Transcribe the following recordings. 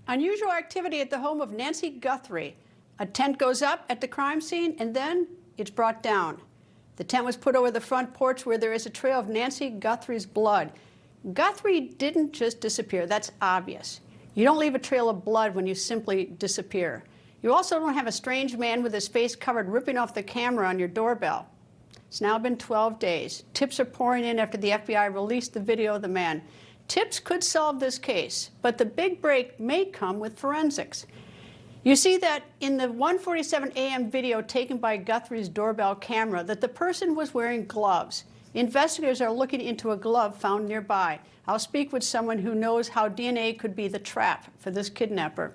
Unusual activity at the home of Nancy Guthrie. A tent goes up at the crime scene, and then it's brought down. The tent was put over the front porch where there is a trail of Nancy Guthrie's blood. Guthrie didn't just disappear. That's obvious. You don't leave a trail of blood when you simply disappear. You also don't have a strange man with his face covered ripping off the camera on your doorbell. It's now been 12 days. Tips are pouring in after the FBI released the video of the man. Tips could solve this case, but the big break may come with forensics. You see that in the 1:47 a.m. video taken by Guthrie's doorbell camera that the person was wearing gloves. Investigators are looking into a glove found nearby. I'll speak with someone who knows how DNA could be the trap for this kidnapper.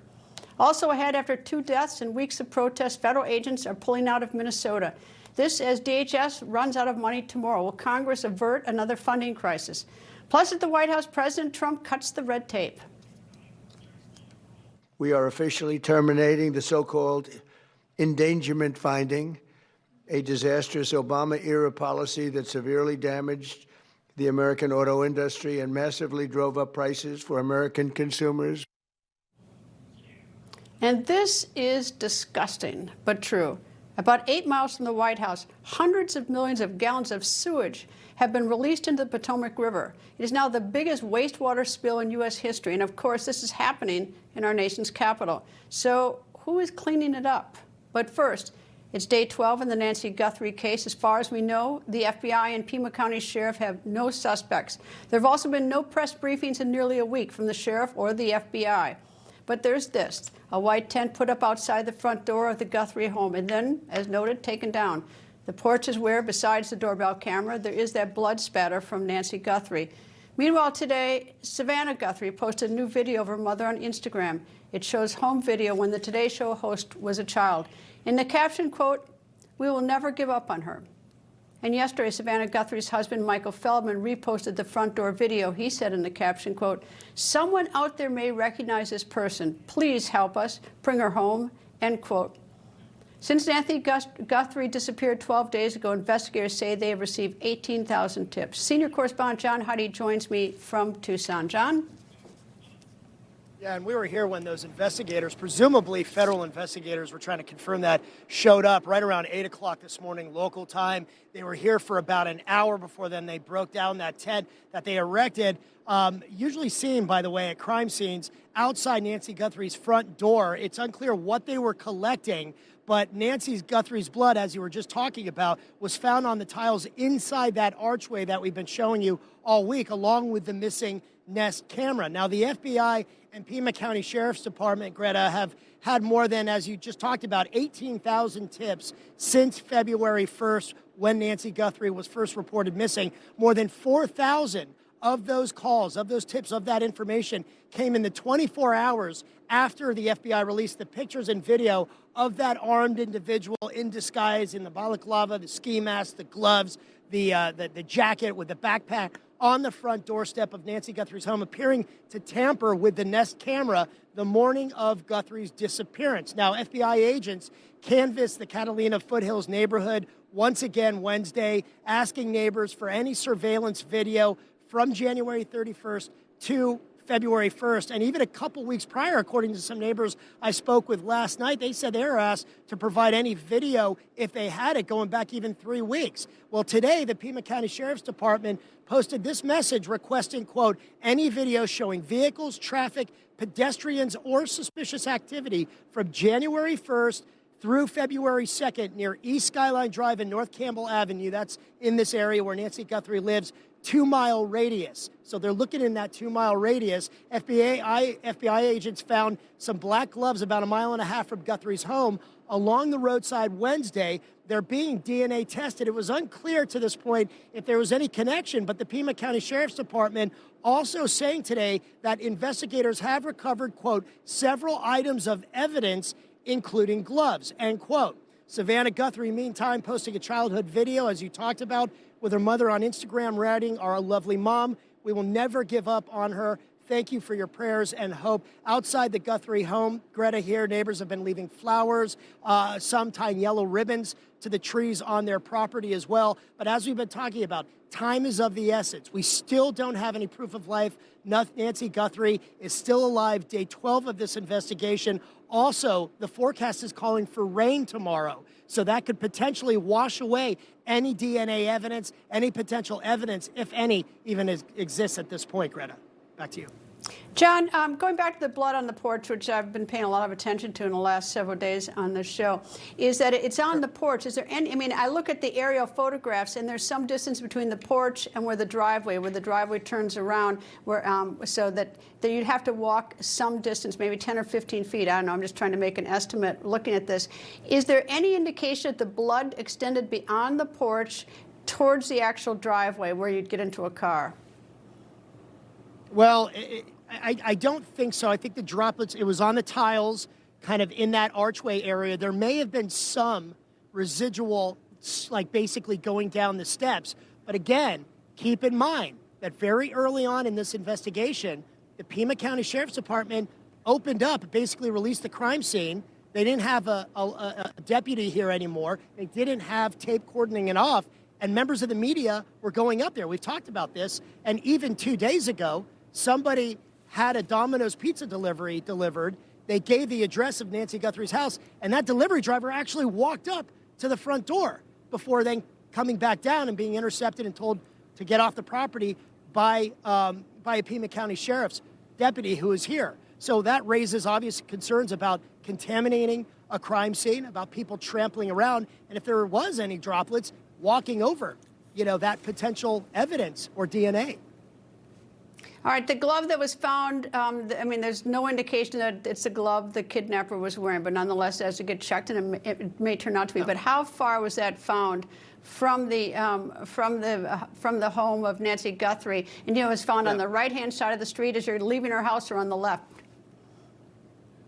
Also ahead, after 2 deaths and weeks of protests, federal agents are pulling out of Minnesota. This as DHS runs out of money tomorrow. Will Congress avert another funding crisis? Plus, at the White House, President Trump cuts the red tape. We are officially terminating the so-called endangerment finding, a disastrous Obama-era policy that severely damaged the American auto industry and massively drove up prices for American consumers. And this is disgusting, but true. About 8 miles from the White House, hundreds of millions of gallons of sewage have been released into the Potomac River. It is now the biggest wastewater spill in U.S. history, and of course, this is happening in our nation's capital. So who is cleaning it up? But first, it's day 12 in the Nancy Guthrie case. As far as we know, the FBI and Pima County Sheriff have no suspects. There have also been no press briefings in nearly a week from the sheriff or the FBI. But there's this, a white tent put up outside the front door of the Guthrie home, and then, as noted, taken down. The porch is where, besides the doorbell camera, there is that blood spatter from Nancy Guthrie. Meanwhile, today, Savannah Guthrie posted a new video of her mother on Instagram. It shows home video when the Today Show host was a child. In the caption, quote, "We will never give up on her." And yesterday, Savannah Guthrie's husband, Michael Feldman, reposted the front door video. He said in the caption, quote, "Someone out there may recognize this person. Please help us. Bring her home," end quote. Since Nancy Guthrie disappeared 12 days ago, investigators say they have received 18,000 tips. Senior correspondent John Huddy joins me from Tucson. John? Yeah, and we were here when those investigators, presumably federal investigators, were trying to confirm that, showed up right around 8 o'clock this morning, local time. They were here for about an hour before then they broke down that tent that they erected, usually seen, by the way, at crime scenes outside Nancy Guthrie's front door. It's unclear what they were collecting, but Nancy Guthrie's blood, as you were just talking about, was found on the tiles inside that archway that we've been showing you all week, along with the missing Nest camera. Now, the FBI and Pima County Sheriff's Department, Greta, have had more than, as you just talked about, 18,000 tips since February 1st, when Nancy Guthrie was first reported missing. More than 4,000 of those calls, of those tips, of that information came in the 24 hours after the FBI released the pictures and video of that armed individual in disguise in the balaclava, the ski mask, the gloves, the jacket with the backpack on the front doorstep of Nancy Guthrie's home, appearing to tamper with the Nest camera the morning of Guthrie's disappearance. Now, FBI agents canvassed the Catalina Foothills neighborhood once again Wednesday, asking neighbors for any surveillance video from January 31st to February 1st. And even a couple weeks prior, according to some neighbors I spoke with last night, they said they were asked to provide any video if they had it, going back even 3 weeks. Well, today, the Pima County Sheriff's Department posted this message requesting, quote, any video showing vehicles, traffic, pedestrians, or suspicious activity from January 1st through February 2nd near East Skyline Drive and North Campbell Avenue. That's in this area where Nancy Guthrie lives. 2-mile radius. So they're looking in that 2-mile radius. FBI agents found some black gloves about 1.5 miles from Guthrie's home along the roadside Wednesday. They're being DNA tested. It was unclear to this point if there was any connection, but the Pima County Sheriff's Department also saying today that investigators have recovered, quote, several items of evidence, including gloves, end quote. Savannah Guthrie, meantime, posting a childhood video, as you talked about, with her mother on Instagram, writing, "Our lovely mom, we will never give up on her. Thank you for your prayers and hope. Outside the Guthrie home, Greta here, neighbors have been leaving flowers, some tying yellow ribbons to the trees on their property as well. But as we've been talking about, time is of the essence. We still don't have any proof of life. Nancy Guthrie is still alive, day 12 of this investigation. Also, the forecast is calling for rain tomorrow. So that could potentially wash away any DNA evidence, any potential evidence, if any, even exists at this point, Greta. Back to you. John, going back to the blood on the porch, which I've been paying a lot of attention to in the last several days on this show, is that it's on the porch. Is there any, I mean, I look at the aerial photographs, and there's some distance between the porch and where the driveway turns around, where, so that you'd have to walk some distance, maybe 10 or 15 feet. I don't know. I'm just trying to make an estimate looking at this. Is there any indication that the blood extended beyond the porch towards the actual driveway where you'd get into a car? Well, I don't think so. I think the droplets, it was on the tiles, kind of in that archway area. There may have been some residual, like basically going down the steps. But again, keep in mind that very early on in this investigation, the Pima County Sheriff's Department opened up, basically released the crime scene. They didn't have a deputy here anymore. They didn't have tape cordoning it off. And members of the media were going up there. We've talked about this. And even 2 days ago, somebody had a Domino's pizza delivery delivered. They gave the address of Nancy Guthrie's house, and that delivery driver actually walked up to the front door before then coming back down and being intercepted and told to get off the property by a Pima County Sheriff's deputy who is here. So that raises obvious concerns about contaminating a crime scene, about people trampling around, and if there was any droplets, walking over, that potential evidence or DNA. All right, the glove that was found, I mean, there's no indication that it's a glove the kidnapper was wearing, but nonetheless, as it gets checked, and it may turn out to be. But how far was that found from the home of Nancy Guthrie? And it was found on the right-hand side of the street as you're leaving her house, or on the left?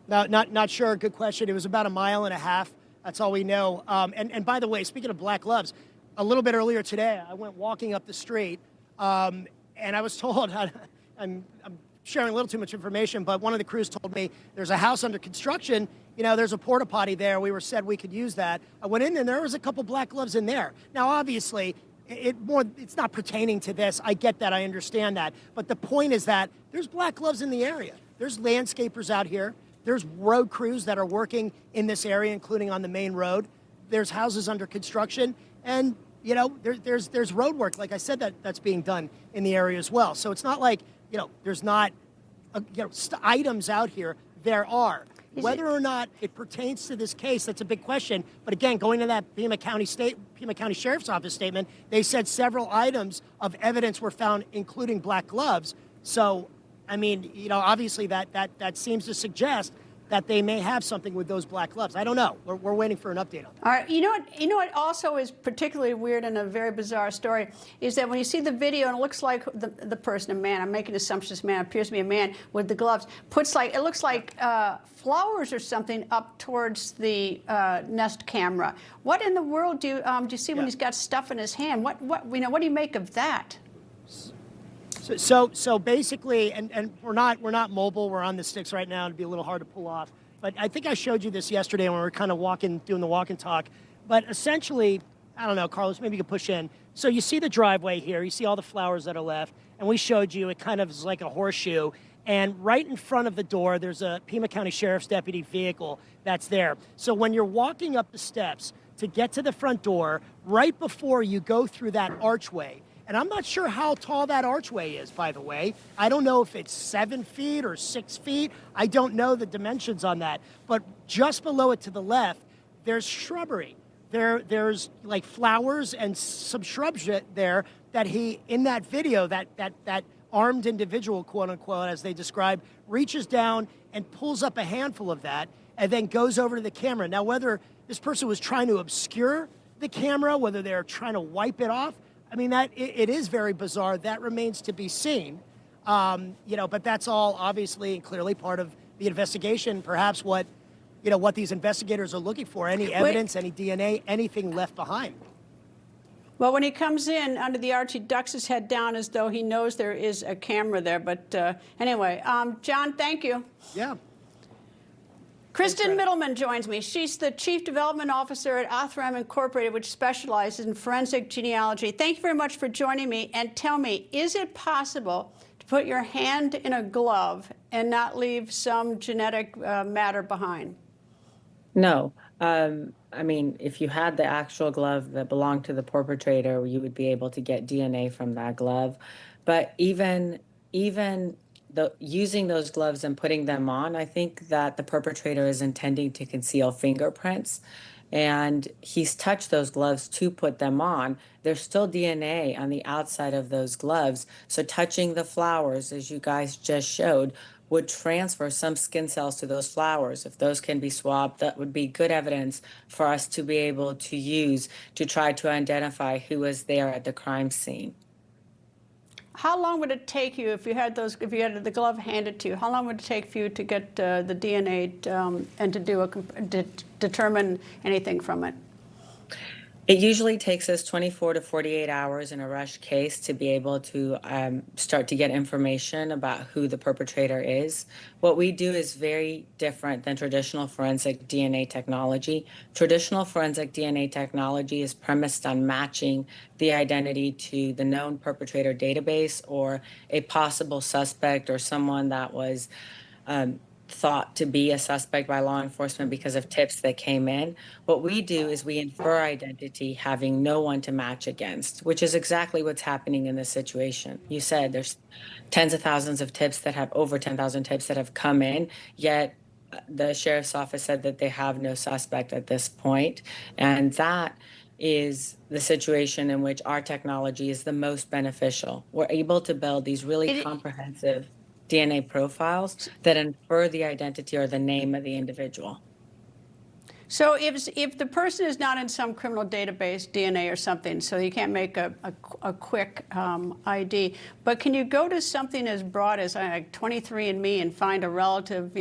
No, not sure. Good question. It was about 1.5 miles. That's all we know. And by the way, speaking of black gloves, a little bit earlier today, I went walking up the street, and I was told. I'm sharing a little too much information, but one of the crews told me there's a house under construction. There's a porta potty there. We were said we could use that. I went in and there was a couple black gloves in there. Now, obviously, it's not pertaining to this. I get that. I understand that. But the point is that there's black gloves in the area. There's landscapers out here. There's road crews that are working in this area, including on the main road. There's houses under construction. And, there's road work, like I said, that's being done in the area as well. So it's not like, there's not, items out here. There are. Whether or not it pertains to this case, that's a big question. But again, going to that Pima County Sheriff's Office statement, they said several items of evidence were found, including black gloves. So, I mean, obviously that seems to suggest that they may have something with those black gloves. I don't know. We're waiting for an update on that. All right. You know what also is particularly weird and a very bizarre story is that when you see the video and it looks like the person, a man, I'm making assumptions, man, appears to be a man with the gloves, it looks like flowers or something up towards the Nest camera. What in the world do you see when he's got stuff in his hand? What do you make of that? So basically, and we're not mobile. We're on the sticks right now. It'd be a little hard to pull off. But I think I showed you this yesterday when we were kind of doing the walk and talk. But essentially, I don't know, Carlos, maybe you could push in. So you see the driveway here. You see all the flowers that are left. And we showed you it kind of is like a horseshoe. And right in front of the door, there's a Pima County Sheriff's Deputy vehicle that's there. So when you're walking up the steps to get to the front door, right before you go through that archway, and I'm not sure how tall that archway is, by the way. I don't know if it's 7 feet or 6 feet. I don't know the dimensions on that. But just below it to the left, there's shrubbery. There's like flowers and some shrubs there that in that video, that armed individual, quote unquote, as they described, reaches down and pulls up a handful of that and then goes over to the camera. Now, whether this person was trying to obscure the camera, whether they're trying to wipe it off, I mean, it is very bizarre. That remains to be seen. But that's all obviously and clearly part of the investigation, perhaps what these investigators are looking for, any evidence, any DNA, anything left behind. Well, when he comes in under the arch, he ducks his head down as though he knows there is a camera there. But anyway, John, thank you. Yeah. Kristen Mittelman joins me. She's the Chief Development Officer at Othram Incorporated, which specializes in forensic genealogy. Thank you very much for joining me. And tell me, is it possible to put your hand in a glove and not leave some genetic matter behind? No. I mean, if you had the actual glove that belonged to the perpetrator, you would be able to get DNA from that glove. But even using those gloves and putting them on, I think that the perpetrator is intending to conceal fingerprints. And he's touched those gloves to put them on. There's still DNA on the outside of those gloves. So touching the flowers, as you guys just showed, would transfer some skin cells to those flowers. If those can be swabbed, that would be good evidence for us to be able to use to try to identify who was there at the crime scene. How long would it take you if you had the glove handed to you? How long would it take for you to get the DNA and to determine anything from it? It usually takes us 24 to 48 hours in a rush case to be able to start to get information about who the perpetrator is. What we do is very different than traditional forensic DNA technology. Traditional forensic DNA technology is premised on matching the identity to the known perpetrator database or a possible suspect or someone that was thought to be a suspect by law enforcement because of tips that came in. What we do is we infer identity having no one to match against, which is exactly what's happening in this situation. You said there's tens of thousands of tips that have over 10,000 tips that have come in, yet the sheriff's office said that they have no suspect at this point. And that is the situation in which our technology is the most beneficial. We're able to build these really comprehensive DNA profiles that infer the identity or the name of the individual. So if the person is not in some criminal database, DNA or something, so you can't make a quick ID, but can you go to something as broad as 23andMe and find a relative,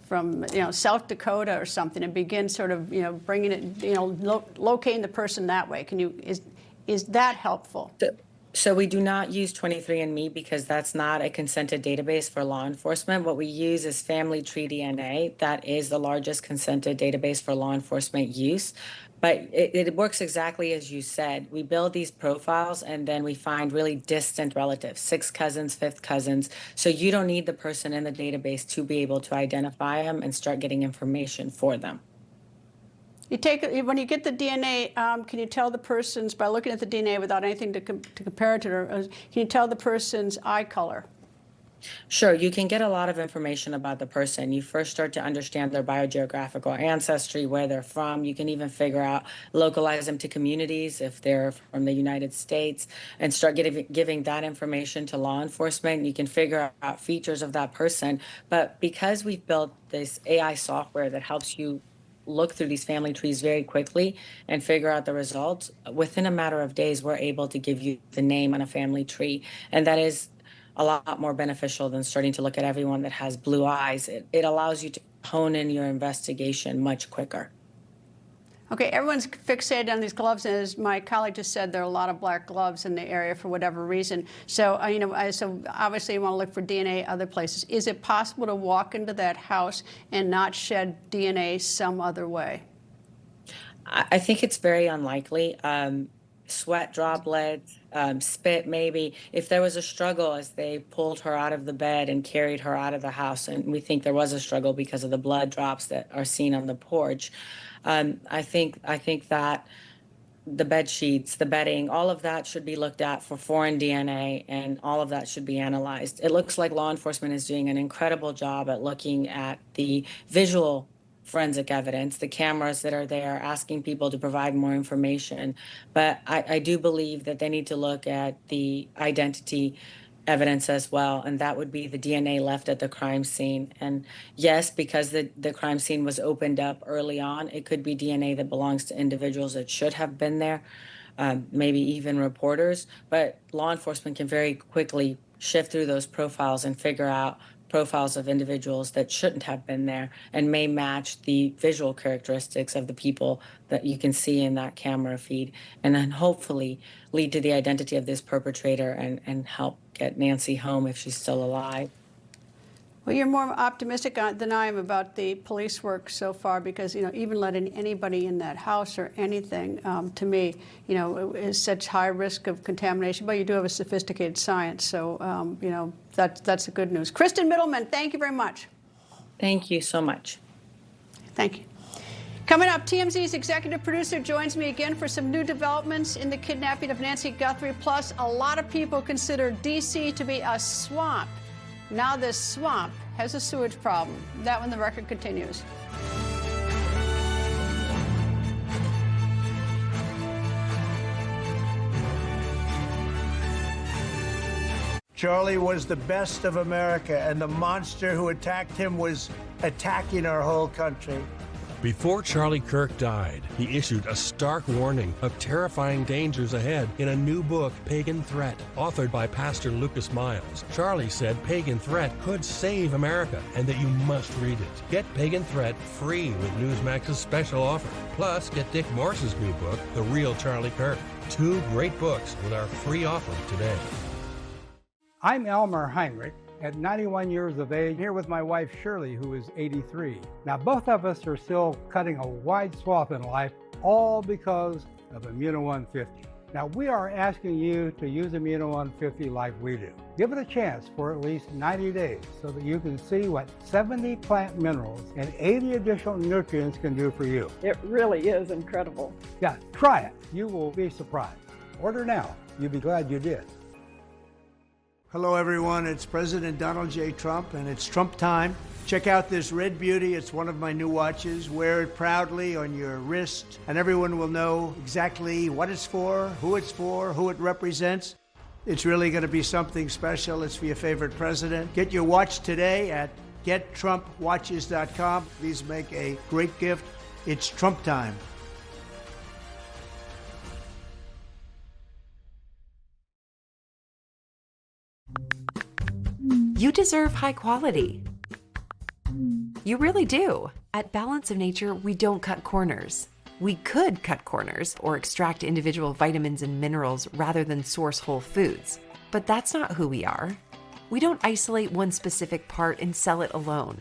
from South Dakota or something and begin sort of, bringing it, locating the person that way? Is that helpful? So we do not use 23andMe because that's not a consented database for law enforcement. What we use is Family Tree DNA. That is the largest consented database for law enforcement use. But it works exactly as you said. We build these profiles and then we find really distant relatives, sixth cousins, fifth cousins. So you don't need the person in the database to be able to identify them and start getting information for them. When you get the DNA, can you tell the person's, by looking at the DNA without anything to compare it to, can you tell the person's eye color? Sure, you can get a lot of information about the person. You first start to understand their biogeographical ancestry, where they're from. You can even figure out, localize them to communities if they're from the United States, and start giving that information to law enforcement. You can figure out features of that person. But because we've built this AI software that helps you look through these family trees very quickly and figure out the results, within a matter of days, we're able to give you the name on a family tree. And that is a lot more beneficial than starting to look at everyone that has blue eyes. It allows you to hone in your investigation much quicker. Okay, everyone's fixated on these gloves, and as my colleague just said, there are a lot of black gloves in the area for whatever reason. So, so obviously you want to look for DNA other places. Is it possible to walk into that house and not shed DNA some other way? I think it's very unlikely. Sweat droplets, spit maybe. If there was a struggle as they pulled her out of the bed and carried her out of the house, and we think there was a struggle because of the blood drops that are seen on the porch, I think that the bed sheets, the bedding, all of that should be looked at for foreign DNA, and all of that should be analyzed. It looks like law enforcement is doing an incredible job at looking at the visual forensic evidence, the cameras that are there, asking people to provide more information. But I do believe that they need to look at the identity evidence as well, and that would be the DNA left at the crime scene. And yes, because the crime scene was opened up early on, it could be DNA that belongs to individuals that should have been there, maybe even reporters. But law enforcement can very quickly shift through those profiles and figure out profiles of individuals that shouldn't have been there and may match the visual characteristics of the people that you can see in that camera feed, and then hopefully lead to the identity of this perpetrator and help get Nancy home if she's still alive. Well, you're more optimistic than I am about the police work so far because, even letting anybody in that house or anything, to me, is such high risk of contamination. But you do have a sophisticated science, so, that's the good news. Kristen Mittelman, thank you very much. Thank you so much. Thank you. Coming up, TMZ's executive producer joins me again for some new developments in the kidnapping of Nancy Guthrie. Plus, a lot of people consider D.C. to be a swamp. Now this swamp has a sewage problem. That when the record continues. Charlie was the best of America, and the monster who attacked him was attacking our whole country. Before Charlie Kirk died, he issued a stark warning of terrifying dangers ahead in a new book, Pagan Threat, authored by Pastor Lucas Miles. Charlie said Pagan Threat could save America and that you must read it. Get Pagan Threat free with Newsmax's special offer. Plus, get Dick Morse's new book, The Real Charlie Kirk. 2 great books with our free offer today. I'm Elmer Heinrich. At 91 years of age, here with my wife Shirley, who is 83. Now, both of us are still cutting a wide swath in life, all because of Immuno 150. Now, we are asking you to use Immuno 150 like we do. Give it a chance for at least 90 days so that you can see what 70 plant minerals and 80 additional nutrients can do for you. It really is incredible. Yeah, try it. You will be surprised. Order now. You'll be glad you did. Hello, everyone. It's President Donald J. Trump, and it's Trump time. Check out this red beauty. It's one of my new watches. Wear it proudly on your wrist, and everyone will know exactly what it's for, who it represents. It's really going to be something special. It's for your favorite president. Get your watch today at gettrumpwatches.com. Please make a great gift. It's Trump time. You deserve high quality. You really do. At Balance of Nature, we don't cut corners. We could cut corners or extract individual vitamins and minerals rather than source whole foods. But that's not who we are. We don't isolate one specific part and sell it alone.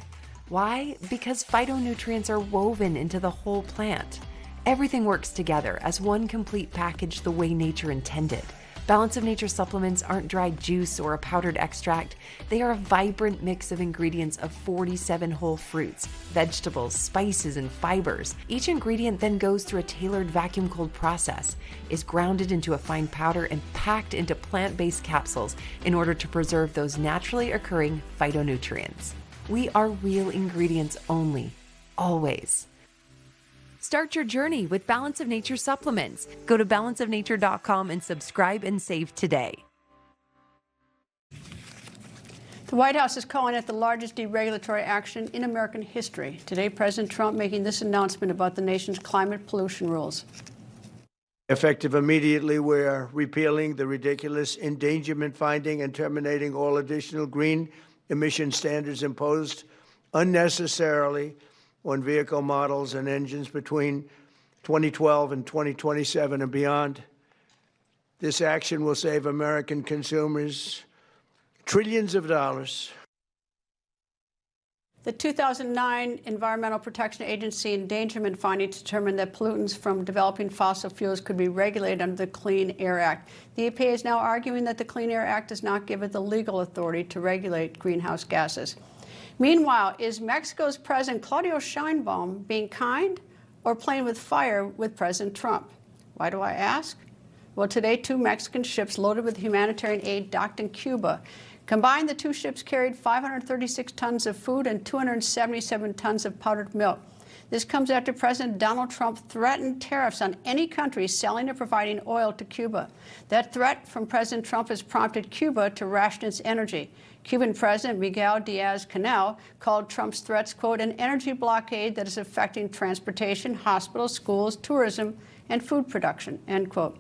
Why? Because phytonutrients are woven into the whole plant. Everything works together as one complete package the way nature intended. Balance of Nature supplements aren't dried juice or a powdered extract. They are a vibrant mix of ingredients of 47 whole fruits, vegetables, spices, and fibers. Each ingredient then goes through a tailored vacuum-cooled process, is grounded into a fine powder, and packed into plant-based capsules in order to preserve those naturally occurring phytonutrients. We are real ingredients only, always. Start your journey with Balance of Nature supplements. Go to balanceofnature.com and subscribe and save today. The White House is calling it the largest deregulatory action in American history. Today, President Trump making this announcement about the nation's climate pollution rules. Effective immediately, we are repealing the ridiculous endangerment finding and terminating all additional green emission standards imposed unnecessarily on vehicle models and engines between 2012 and 2027 and beyond. This action will save American consumers trillions of dollars. The 2009 Environmental Protection Agency endangerment finding determined that pollutants from developing fossil fuels could be regulated under the Clean Air Act. The EPA is now arguing that the Clean Air Act does not give it the legal authority to regulate greenhouse gases. Meanwhile, is Mexico's President Claudia Sheinbaum being kind or playing with fire with President Trump? Why do I ask? Well, today, 2 Mexican ships loaded with humanitarian aid docked in Cuba. Combined, the 2 ships carried 536 tons of food and 277 tons of powdered milk. This comes after President Donald Trump threatened tariffs on any country selling or providing oil to Cuba. That threat from President Trump has prompted Cuba to ration its energy. Cuban President Miguel Diaz-Canel called Trump's threats, quote, an energy blockade that is affecting transportation, hospitals, schools, tourism, and food production, end quote.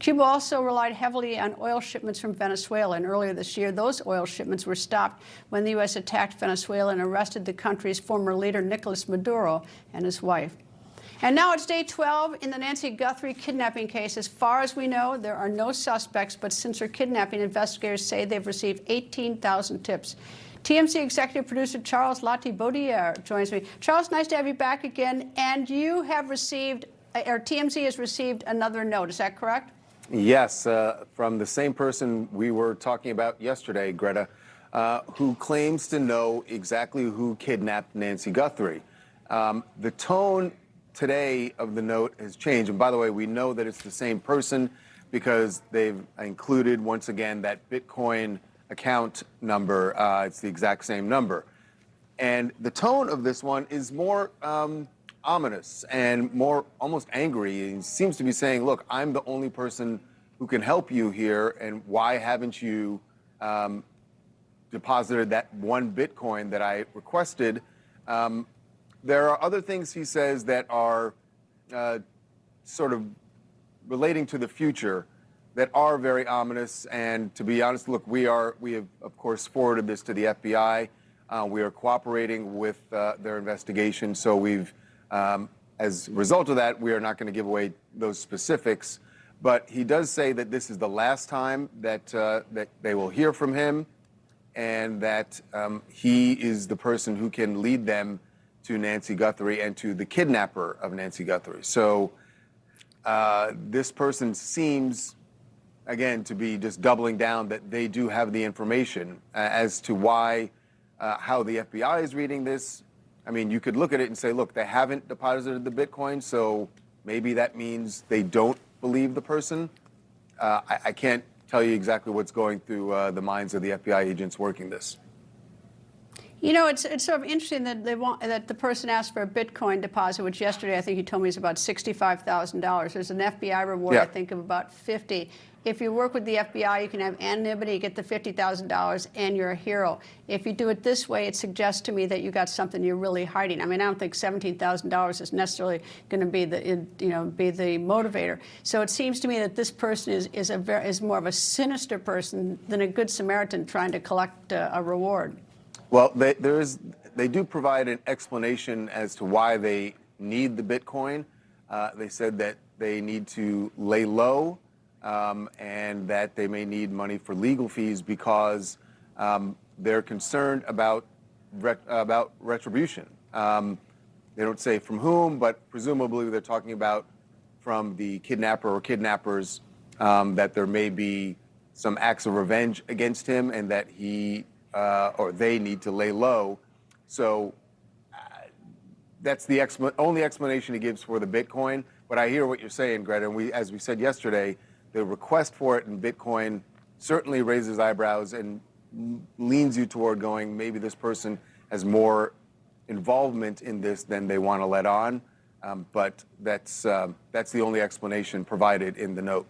Cuba also relied heavily on oil shipments from Venezuela, and earlier this year, those oil shipments were stopped when the U.S. attacked Venezuela and arrested the country's former leader, Nicolas Maduro, and his wife. And now it's day 12 in the Nancy Guthrie kidnapping case. As far as we know, there are no suspects, but since her kidnapping, investigators say they've received 18,000 tips. TMZ executive producer Charles Latibeaudiere joins me. Charles, nice to have you back again. And you have received, or TMZ has received another note, is that correct? Yes, from the same person we were talking about yesterday, Greta, who claims to know exactly who kidnapped Nancy Guthrie. The tone today of the note has changed. And by the way, we know that it's the same person because they've included, once again, that Bitcoin account number. It's the exact same number. And the tone of this one is more ominous and more almost angry. He seems to be saying, look, I'm the only person who can help you here, and why haven't you deposited that one Bitcoin that I requested? There are other things he says that are sort of relating to the future that are very ominous. And to be honest, look, we have, of course, forwarded this to the FBI. We are cooperating with their investigation. So we've, as a result of that, we are not going to give away those specifics. But he does say that this is the last time that that they will hear from him, and that he is the person who can lead them to Nancy Guthrie and to the kidnapper of Nancy Guthrie. So this person seems, again, to be just doubling down that they do have the information. As to why, how the FBI is reading this, I mean, you could look at it and say, look, they haven't deposited the Bitcoin, so maybe that means they don't believe the person. I can't tell you exactly what's going through the minds of the FBI agents working this. You know, it's sort of interesting that that the person asked for a Bitcoin deposit, which yesterday I think he told me is about $65,000. There's an FBI reward, I think, of about $50,000. If you work with the FBI, you can have anonymity, you get the $50,000, and you're a hero. If you do it this way, it suggests to me that you got something you're really hiding. I mean, I don't think $17,000 is necessarily going to be the motivator. So it seems to me that this person is more of a sinister person than a good Samaritan trying to collect a reward. Well, they do provide an explanation as to why they need the Bitcoin. They said that they need to lay low, and that they may need money for legal fees because they're concerned about retribution. They don't say from whom, but presumably they're talking about from the kidnapper or kidnappers, that there may be some acts of revenge against him, and that he or they need to lay low. So that's the only explanation he gives for the Bitcoin. But I hear what you're saying, Greta, and as we said yesterday, the request for it in Bitcoin certainly raises eyebrows and leans you toward going, maybe this person has more involvement in this than they want to let on. But that's the only explanation provided in the note.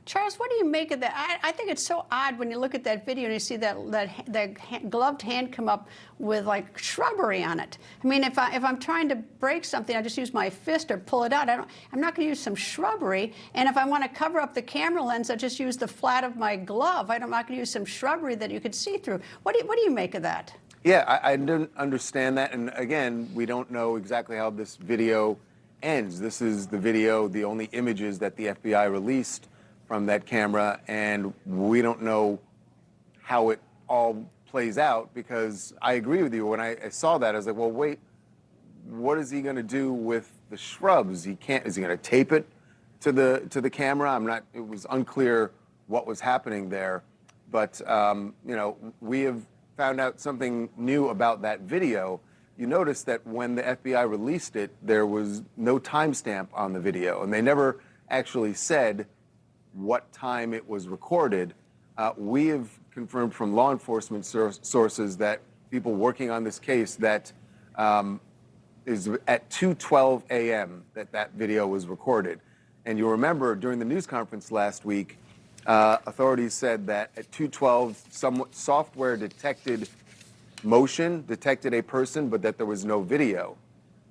Charles, what do you make of that? I think it's so odd when you look at that video and you see that gloved hand come up with like shrubbery on it. I mean, if I'm trying to break something, I just use my fist or pull it out. I'm not going to use some shrubbery. And if I want to cover up the camera lens, I just use the flat of my glove. I'm not going to use some shrubbery that you could see through. What do you make of that? Yeah, I didn't understand that. And again, we don't know exactly how this video ends. This is the video, the only images that the FBI released from that camera, and we don't know how it all plays out, because I agree with you. When I saw that, I was like, well, wait, what is he going to do with the shrubs? Is he going to tape it to the camera? It was unclear what was happening there. But, we have found out something new about that video. You notice that when the FBI released it, there was no timestamp on the video, and they never actually said what time it was recorded. We have confirmed from law enforcement sources that people working on this case that is at 2:12 a.m. that video was recorded. And you'll remember during the news conference last week, authorities said that at 2:12, some software detected motion, detected a person, but that there was no video.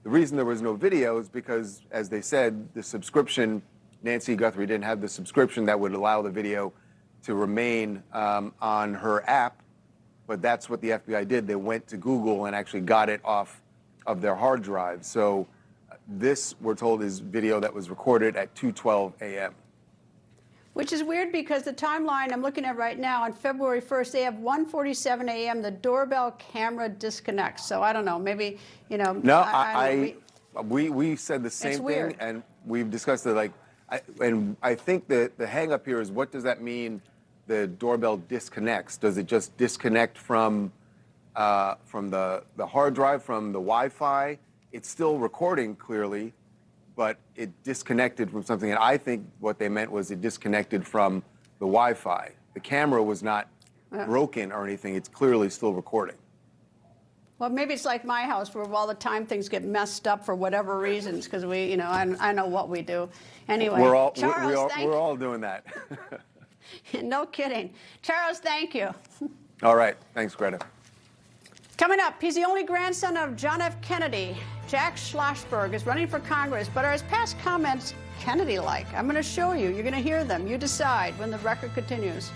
The reason there was no video is because, as they said, the subscription Nancy Guthrie didn't have the subscription that would allow the video to remain on her app, but that's what the FBI did. They went to Google and actually got it off of their hard drive. So this, we're told, is video that was recorded at 2:12 a.m. Which is weird because the timeline I'm looking at right now, on February 1st, they have 1:47 a.m. the doorbell camera disconnects. So I don't know, maybe, you know. No, we said the same thing, weird. and we've discussed it. And I think that the hang up here is, what does that mean? The doorbell disconnects. Does it just disconnect from the hard drive, from the Wi-Fi? It's still recording clearly, but it disconnected from something. And I think what they meant was it disconnected from the Wi-Fi. The camera was not broken or anything. It's clearly still recording. Well, maybe it's like my house, where all the time things get messed up for whatever reasons, because we, you know, I know what we do. Anyway, Charles, we're all doing that. No kidding. Charles, thank you. All right. Thanks, Greta. Coming up, he's the only grandson of John F. Kennedy. Jack Schlossberg is running for Congress, but are his past comments Kennedy-like? I'm going to show you. You're going to hear them. You decide when the record continues.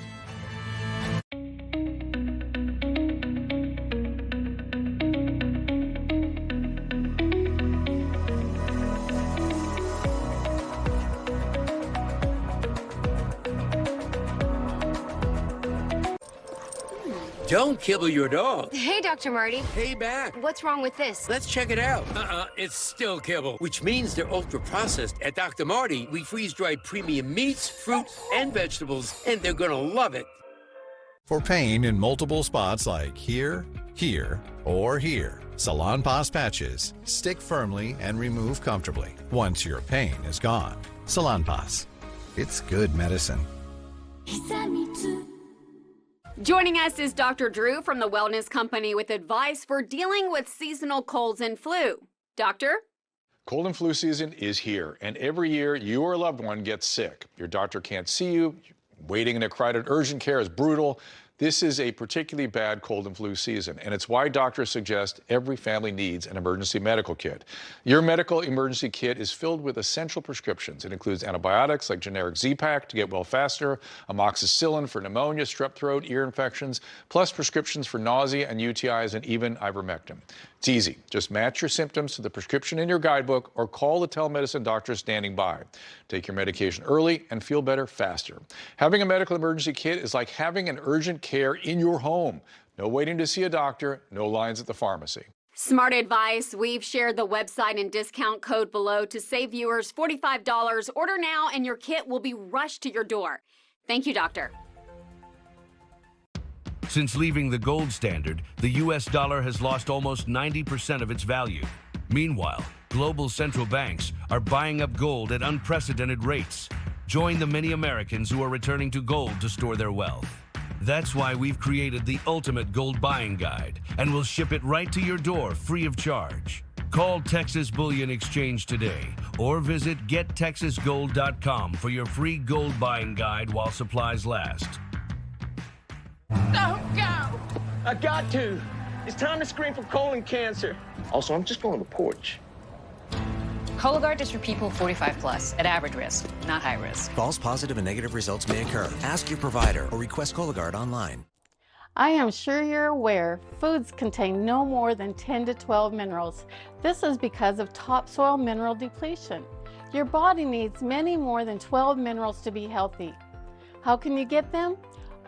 Don't kibble your dog. Hey, Dr. Marty. Hey, back. What's wrong with this? Let's check it out. It's still kibble, which means they're ultra-processed. At Dr. Marty, we freeze-dry premium meats, fruits, and vegetables, and they're gonna love it. For pain in multiple spots like here, here, or here, Salonpas patches stick firmly and remove comfortably once your pain is gone. Salonpas. It's good medicine. Joining us is Dr. Drew from the Wellness Company with advice for dealing with seasonal colds and flu. Doctor? Cold and flu season is here, and every year you or a loved one gets sick. Your doctor can't see you. Waiting in a crowded urgent care is brutal. This is a particularly bad cold and flu season, and it's why doctors suggest every family needs an emergency medical kit. Your medical emergency kit is filled with essential prescriptions. It includes antibiotics like generic Z-Pak to get well faster, amoxicillin for pneumonia, strep throat, ear infections, plus prescriptions for nausea and UTIs, and even ivermectin. It's easy. Just match your symptoms to the prescription in your guidebook or call the telemedicine doctor standing by. Take your medication early and feel better faster. Having a medical emergency kit is like having an urgent care in your home. No waiting to see a doctor, no lines at the pharmacy. Smart advice. We've shared the website and discount code below to save viewers $45. Order now and your kit will be rushed to your door. Thank you, doctor. Since leaving the gold standard, the U.S. dollar has lost almost 90% of its value. Meanwhile, global central banks are buying up gold at unprecedented rates. Join the many Americans who are returning to gold to store their wealth. That's why we've created the ultimate gold buying guide, and we'll ship it right to your door free of charge. Call Texas Bullion Exchange today or visit gettexasgold.com for your free gold buying guide while supplies last. Don't go! I got to. It's time to screen for colon cancer. Also, I'm just going to the porch. Cologuard is for people 45 plus, at average risk, not high risk. False positive and negative results may occur. Ask your provider or request Cologuard online. I am sure you're aware foods contain no more than 10 to 12 minerals. This is because of topsoil mineral depletion. Your body needs many more than 12 minerals to be healthy. How can you get them?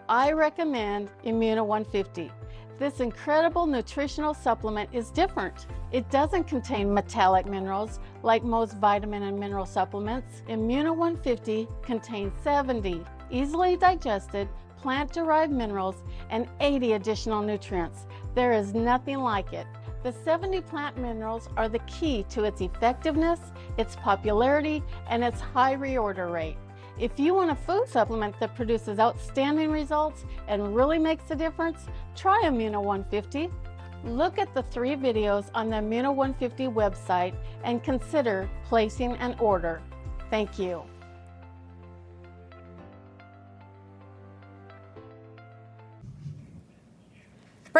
I recommend Immuno 150. This incredible nutritional supplement is different. It doesn't contain metallic minerals like most vitamin and mineral supplements. Immuno 150 contains 70 easily digested plant-derived minerals and 80 additional nutrients. There is nothing like it. The 70 plant minerals are the key to its effectiveness, its popularity, and its high reorder rate. If you want a food supplement that produces outstanding results and really makes a difference, try Immuno 150. Look at the 3 videos on the Immuno 150 website and consider placing an order. Thank you.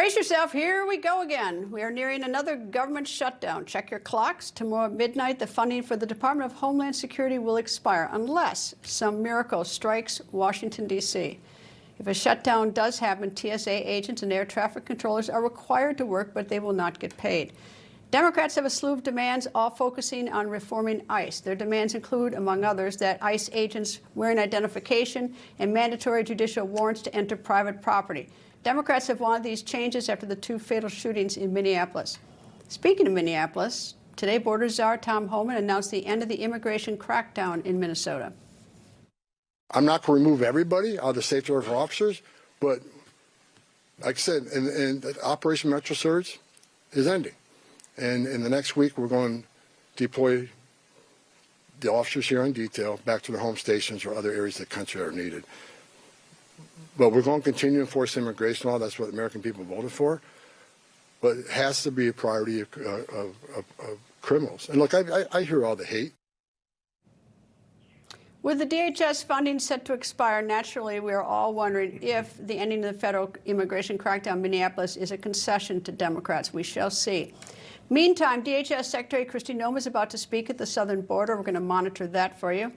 Brace yourself, here we go again. We are nearing another government shutdown. Check your clocks. Tomorrow at midnight, the funding for the Department of Homeland Security will expire unless some miracle strikes Washington, D.C. If a shutdown does happen, TSA agents and air traffic controllers are required to work, but they will not get paid. Democrats have a slew of demands, all focusing on reforming ICE. Their demands include, among others, that ICE agents wearing identification and mandatory judicial warrants to enter private property. Democrats have wanted these changes after the 2 fatal shootings in Minneapolis. Speaking of Minneapolis, today Border Czar Tom Homan announced the end of the immigration crackdown in Minnesota. I'm not going to remove everybody out of the safety order for officers, but like I said, and Operation Metro Surge is ending. And in the next week, we're going to deploy the officers here in detail back to their home stations or other areas of the country that are needed. But we're going to continue to enforce immigration law. That's what the American people voted for. But it has to be a priority of criminals. And look, I hear all the hate. With the DHS funding set to expire, naturally, we are all wondering if the ending of the federal immigration crackdown in Minneapolis is a concession to Democrats. We shall see. Meantime, DHS Secretary Kristi Noem is about to speak at the southern border. We're going to monitor that for you.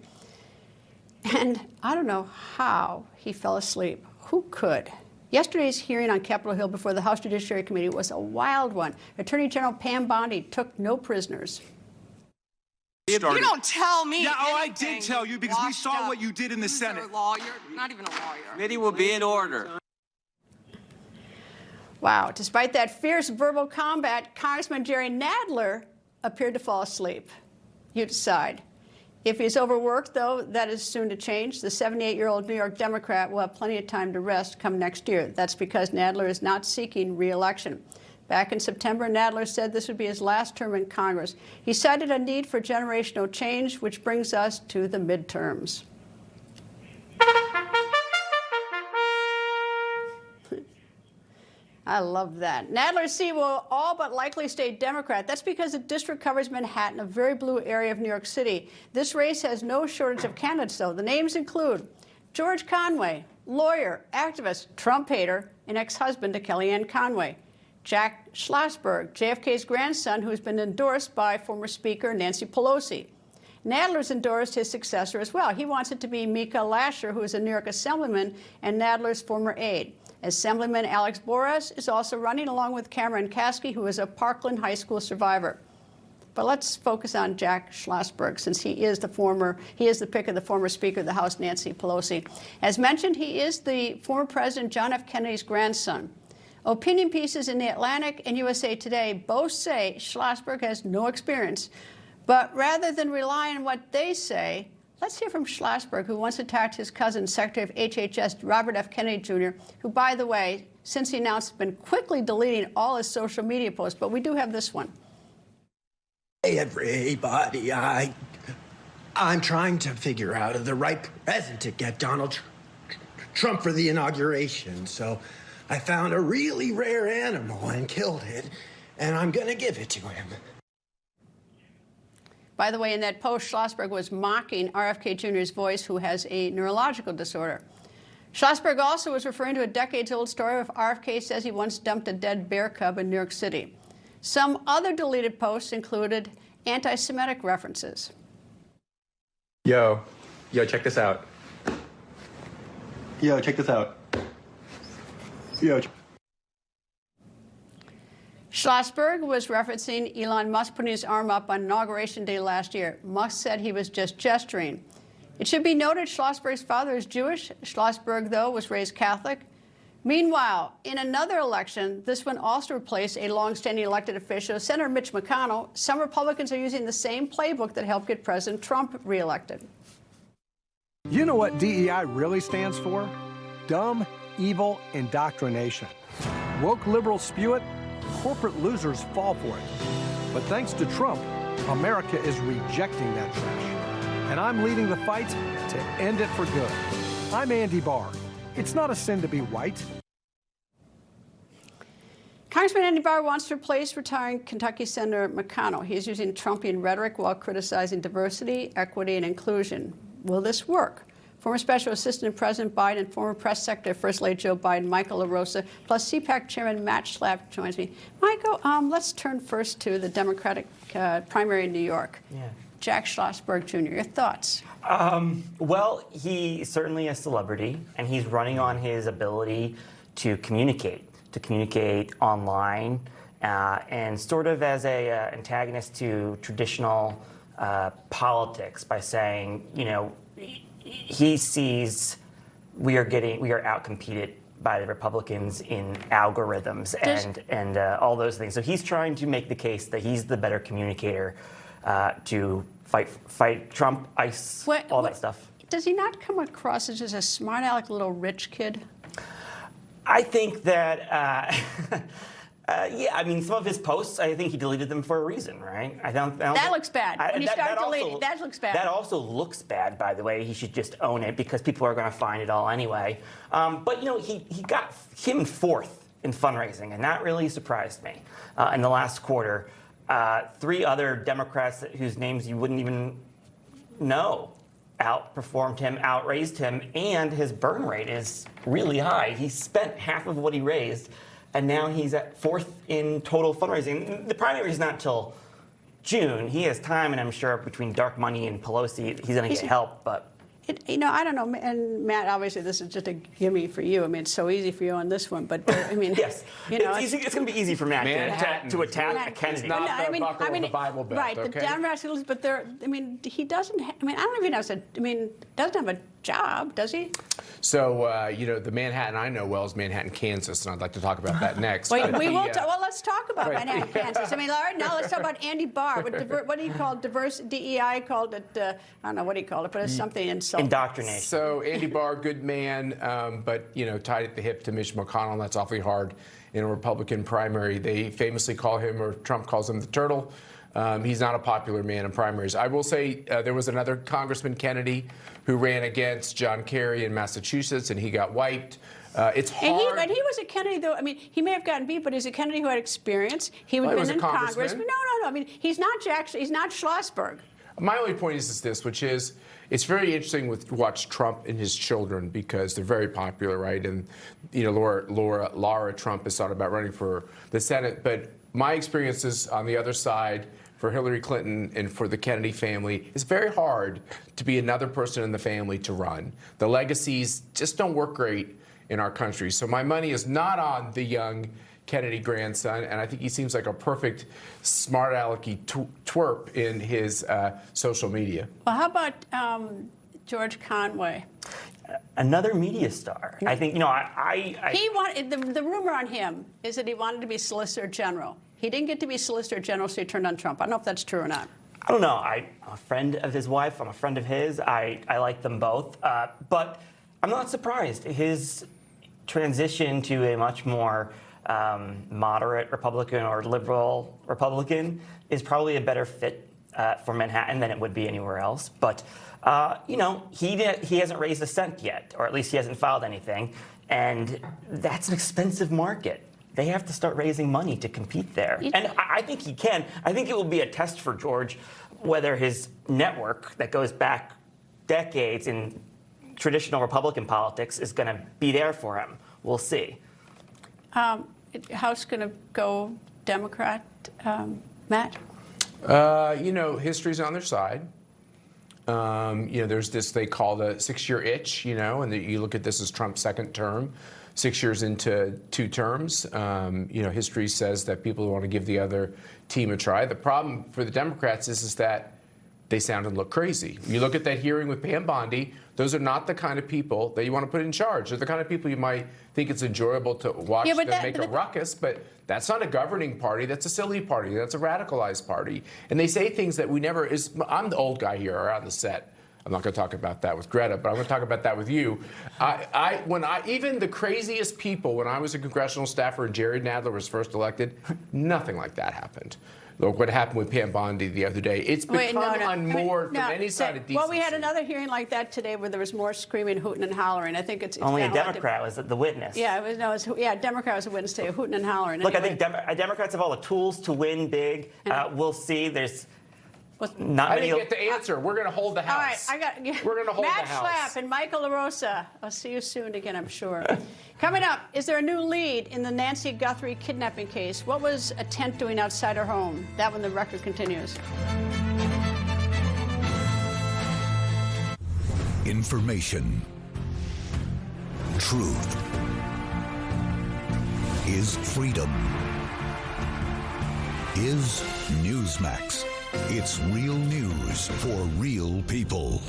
And I don't know how he fell asleep. Who could? Yesterday's hearing on Capitol Hill before the House Judiciary Committee was a wild one. Attorney General Pam Bondi took no prisoners. You don't tell me. Yeah, I did tell you because we saw what you did in the Senate. You're a lawyer, not even a lawyer. Committee will be in order. Wow, despite that fierce verbal combat, Congressman Jerry Nadler appeared to fall asleep. You decide. If he's overworked, though, that is soon to change. The 78-year-old New York Democrat will have plenty of time to rest come next year. That's because Nadler is not seeking re-election. Back in September, Nadler said this would be his last term in Congress. He cited a need for generational change, which brings us to the midterms. I love that. Nadler's seat will all but likely stay Democrat. That's because the district covers Manhattan, a very blue area of New York City. This race has no shortage of candidates, though. The names include George Conway, lawyer, activist, Trump hater, and ex-husband to Kellyanne Conway. Jack Schlossberg, JFK's grandson, who's been endorsed by former Speaker Nancy Pelosi. Nadler's endorsed his successor as well. He wants it to be Mika Lasher, who is a New York Assemblyman and Nadler's former aide. Assemblyman Alex Boras is also running, along with Cameron Kasky, who is a Parkland High School survivor. But let's focus on Jack Schlossberg, since he is the pick of the former Speaker of the House, Nancy Pelosi. As mentioned, he is the former President John F. Kennedy's grandson. Opinion pieces in The Atlantic and USA Today both say Schlossberg has no experience. But rather than rely on what they say, let's hear from Schlossberg, who once attacked his cousin, Secretary of HHS Robert F. Kennedy Jr., who, by the way, since he announced, has been quickly deleting all his social media posts. But we do have this one. Hey, everybody, I'm trying to figure out the right present to get Donald Trump for the inauguration. So I found a really rare animal and killed it, and I'm going to give it to him. By the way, in that post, Schlossberg was mocking RFK Jr.'s voice, who has a neurological disorder. Schlossberg also was referring to a decades-old story of RFK says he once dumped a dead bear cub in New York City. Some other deleted posts included anti-Semitic references. Yo, check this out. Yo, check this out. Yo. Schlossberg was referencing Elon Musk putting his arm up on Inauguration Day last year. Musk said he was just gesturing. It should be noted Schlossberg's father is Jewish. Schlossberg, though, was raised Catholic. Meanwhile, in another election, this one also replaced a long-standing elected official, Senator Mitch McConnell. Some Republicans are using the same playbook that helped get President Trump reelected. You know what DEI really stands for? Dumb, evil indoctrination. Woke liberals spew it. Corporate losers fall for it. But thanks to Trump, America is rejecting that trash. And I'm leading the fight to end it for good. I'm Andy Barr. It's not a sin to be white. Congressman Andy Barr wants to replace retiring Kentucky Senator McConnell. He is using Trumpian rhetoric while criticizing diversity, equity, and inclusion. Will this work? former Special Assistant to President Biden, and former Press Secretary, First Lady Joe Biden, Michael LaRosa, plus CPAC Chairman Matt Schlapp joins me. Michael, let's turn first to the Democratic primary in New York. Yeah. Jack Schlossberg Jr., your thoughts? Well, he's certainly a celebrity, and he's running on his ability to communicate online, and sort of as a antagonist to traditional politics by saying, you know, he sees we are outcompeted by the Republicans in algorithms and all those things. So he's trying to make the case that he's the better communicator to fight Trump, ICE, all that stuff. Does he not come across as just a smart aleck little rich kid? I think that, yeah, I mean, some of his posts, I think he deleted them for a reason, right? That looks bad. When you start deleting, that looks bad. That also looks bad, by the way. He should just own it because people are going to find it all anyway. But, you know, he got him fourth in fundraising, and that really surprised me in the last quarter. 3 other Democrats whose names you wouldn't even know outperformed him, outraised him, and his burn rate is really high. He spent half of what he raised, and now he's at 4th in total fundraising. The primary is not till June. He has time, and I'm sure between dark money and Pelosi, he's going to get help. But you know, I don't know. And Matt, obviously, this is just a gimme for you. I mean, it's so easy for you on this one. But I mean, yes, you know, it's going to be easy for Matt to attack Kennedy. It's not the buckle of the Bible Belt, right? Okay? The Democrats, but they're. I mean, he doesn't. I mean, I don't even know. I mean, doesn't have a job, does he? So, you know, the Manhattan I know well is Manhattan, Kansas, and I'd like to talk about that next. Well, let's talk about Manhattan, Kansas. I mean, all right, now let's talk about Andy Barr. What do you call diverse? DEI called it, I don't know what he called it, but it's something insulting. Indoctrination. So, Andy Barr, good man, but, you know, tied at the hip to Mitch McConnell. That's awfully hard in a Republican primary. They famously call him, or Trump calls him, the turtle. He's not a popular man in primaries. I will say there was another Congressman Kennedy who ran against John Kerry in Massachusetts, and he got wiped. It's hard. And he was a Kennedy, though. I mean, he may have gotten beat, but he's a Kennedy who had experience. He would have been in Congress. No. I mean, he's not Jackson. He's not Schlossberg. My only point is this, which is it's very interesting to watch Trump and his children because they're very popular, right? And, you know, Lara Trump has thought about running for the Senate. But my experiences on the other side for Hillary Clinton and for the Kennedy family, it's very hard to be another person in the family to run. The legacies just don't work great in our country. So my money is not on the young Kennedy grandson, and I think he seems like a perfect smart alecky twerp in his social media. Well, how about George Conway? Another media star. I think, you know, he wanted, the rumor on him is that he wanted to be Solicitor General. He didn't get to be Solicitor General, so he turned on Trump. I don't know if that's true or not. I don't know. I'm a friend of his wife. I'm a friend of his. I like them both. But I'm not surprised. His transition to a much more moderate Republican or liberal Republican is probably a better fit for Manhattan than it would be anywhere else. But, you know, he hasn't raised a cent yet, or at least he hasn't filed anything. And that's an expensive market. They have to start raising money to compete there. And I think he can. I think it will be a test for George whether his network that goes back decades in traditional Republican politics is going to be there for him. We'll see. House going to go Democrat, Matt? You know, history's on their side. You know, there's this they call the 6-year itch, you know, and you look at this as Trump's second term. 6 years into 2 terms, you know, history says that people want to give the other team a try. The problem for the Democrats is that they sound and look crazy. You look at that hearing with Pam Bondi, those are not the kind of people that you want to put in charge. They're the kind of people you might think it's enjoyable to watch them make a ruckus, but that's not a governing party. That's a silly party. That's a radicalized party. And they say things that we never I'm the old guy here on the set. I'm not going to talk about that with Greta, but I'm going to talk about that with you. Even the craziest people, when I was a congressional staffer and Jerry Nadler was first elected, nothing like that happened. Look what happened with Pam Bondi the other day. It's become unmoored from any side of decency. Well, we had another hearing like that today where there was more screaming, hooting, and hollering. I think it's only a Democrat was the witness. Yeah, Democrat was a witness today, hooting and hollering. Look, anyway. I think Democrats have all the tools to win big. We'll see. I didn't get the answer. We're going to hold the house. All right, We're going to hold Matt the house. Schlapp and Michael LaRosa. I'll see you soon again, I'm sure. Coming up, is there a new lead in the Nancy Guthrie kidnapping case? What was a tent doing outside her home? That when the record continues. Information. Truth is freedom. Is Newsmax. It's real news for real people.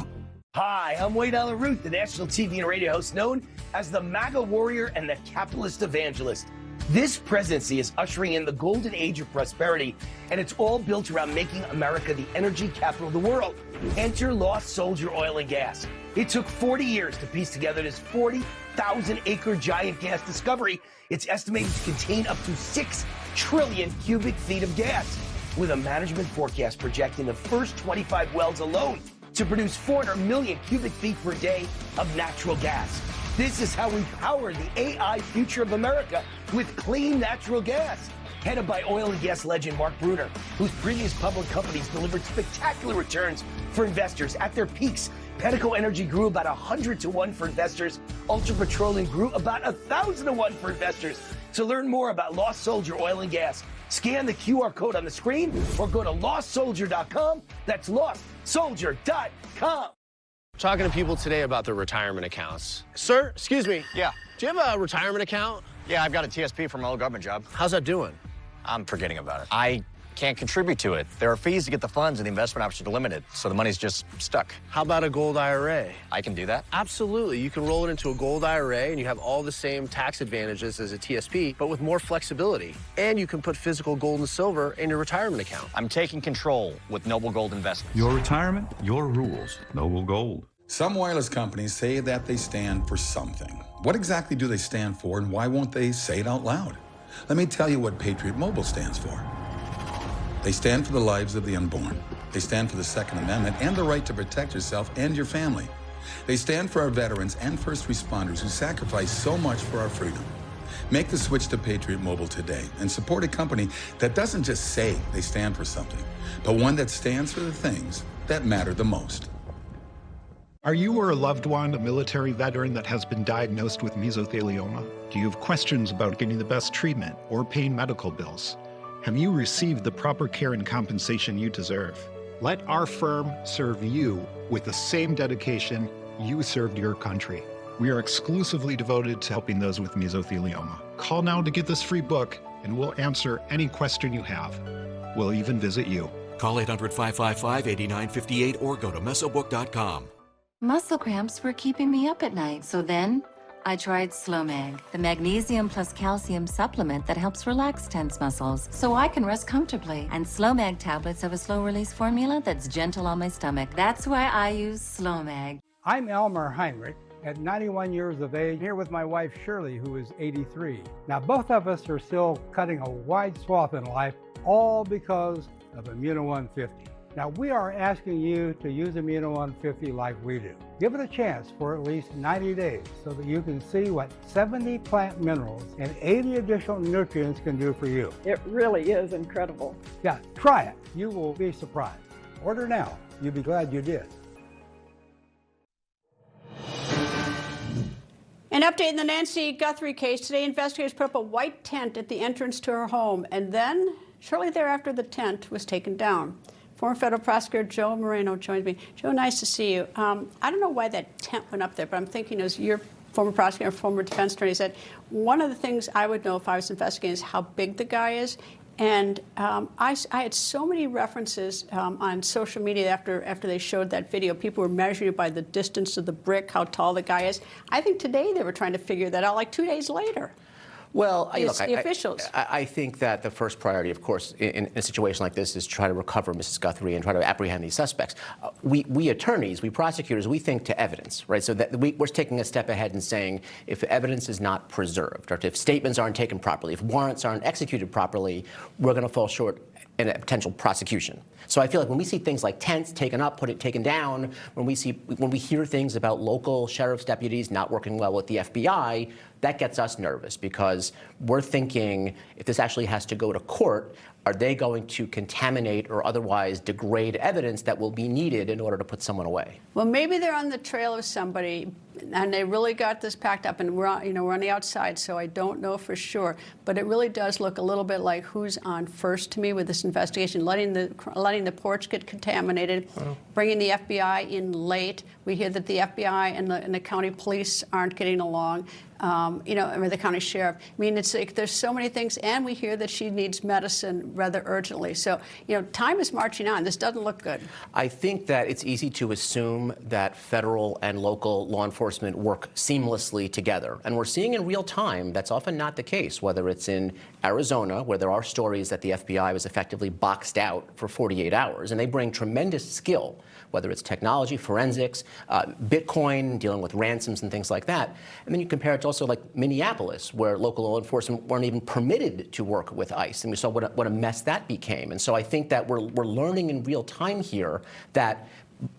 Hi, I'm Wade Allen Root, the national TV and radio host known as the MAGA warrior and the capitalist evangelist. This presidency is ushering in the golden age of prosperity, and it's all built around making America the energy capital of the world. Enter Lost Soldier Oil and Gas. It took 40 years to piece together this 40,000-acre giant gas discovery. It's estimated to contain up to 6 trillion cubic feet of gas, with a management forecast projecting the first 25 wells alone to produce 400 million cubic feet per day of natural gas. This is how we power the AI future of America with clean natural gas. Headed by oil and gas legend Mark Bruner, whose previous public companies delivered spectacular returns for investors. At their peaks, Pedico Energy grew about 100 to 1 for investors. Ultra Petroleum grew about 1,000 to 1 for investors. To learn more about Lost Soldier Oil and Gas, scan the QR code on the screen or go to lostsoldier.com. That's lostsoldier.com. Talking to people today about their retirement accounts. Sir, excuse me. Yeah. Do you have a retirement account? Yeah, I've got a TSP from my old government job. How's that doing? I'm forgetting about it. I can't contribute to it. There are fees to get the funds, and the investment options are limited, so the money's just stuck. How about a gold IRA? I can do that? Absolutely. You can roll it into a gold IRA, and you have all the same tax advantages as a TSP, but with more flexibility. And you can put physical gold and silver in your retirement account. I'm taking control with Noble Gold Investments. Your retirement, your rules. Noble Gold. Some wireless companies say that they stand for something. What exactly do they stand for, and why won't they say it out loud? Let me tell you what Patriot Mobile stands for. They stand for the lives of the unborn. They stand for the Second Amendment and the right to protect yourself and your family. They stand for our veterans and first responders who sacrifice so much for our freedom. Make the switch to Patriot Mobile today and support a company that doesn't just say they stand for something, but one that stands for the things that matter the most. Are you or a loved one a military veteran that has been diagnosed with mesothelioma? Do you have questions about getting the best treatment or paying medical bills? Have you received the proper care and compensation you deserve? Let our firm serve you with the same dedication you served your country. We are exclusively devoted to helping those with mesothelioma. Call now to get this free book, and we'll answer any question you have. We'll even visit you. Call 800-555-8958 or go to mesobook.com. Muscle cramps were keeping me up at night, so then I tried Slomag, the magnesium plus calcium supplement that helps relax tense muscles so I can rest comfortably. And Slomag tablets have a slow-release formula that's gentle on my stomach. That's why I use Slomag. I'm Elmer Heinrich, at 91 years of age, here with my wife Shirley, who is 83. Now, both of us are still cutting a wide swath in life, all because of Immuno 150. Now, we are asking you to use Immuno 150 like we do. Give it a chance for at least 90 days so that you can see what 70 plant minerals and 80 additional nutrients can do for you. It really is incredible. Yeah, try it. You will be surprised. Order now. You'll be glad you did. An update in the Nancy Guthrie case. Today, investigators put up a white tent at the entrance to her home, and then, shortly thereafter, the tent was taken down. Former federal prosecutor Joe Moreno joins me. Joe, nice to see you. I don't know why that tent went up there, but I'm thinking as your former prosecutor, former defense attorney said, one of the things I would know if I was investigating is how big the guy is. And I had so many references on social media after they showed that video. People were measuring it by the distance of the brick, how tall the guy is. I think today they were trying to figure that out like 2 days later. Well, It's the officials. I think that the first priority, of course, in a situation like this is to try to recover Mrs. Guthrie and try to apprehend these suspects. We attorneys, we prosecutors, we think to evidence, right? So that we're taking a step ahead and saying if evidence is not preserved, or if statements aren't taken properly, if warrants aren't executed properly, we're going to fall short in a potential prosecution. So I feel like when we see things like tents taken up, taken down, when we hear things about local sheriff's deputies not working well with the FBI, that gets us nervous because we're thinking if this actually has to go to court, are they going to contaminate or otherwise degrade evidence that will be needed in order to put someone away? Well, maybe they're on the trail of somebody, and they really got this packed up, and we're on the outside, so I don't know for sure. But it really does look a little bit like who's on first to me with this investigation, letting the porch get contaminated, bringing the FBI in late. We hear that the FBI and the county police aren't getting along. Or the county sheriff. I mean, it's like there's so many things, and we hear that she needs medicine rather urgently. So, time is marching on. This doesn't look good. I think that it's easy to assume that federal and local law enforcement work seamlessly together. And we're seeing in real time that's often not the case, whether it's in Arizona, where there are stories that the FBI was effectively boxed out for 48 hours, and they bring tremendous skill, whether it's technology, forensics, Bitcoin, dealing with ransoms and things like that. And then you compare it to also like Minneapolis, where local law enforcement weren't even permitted to work with ICE. And we saw what a mess that became. And so I think that we're learning in real time here that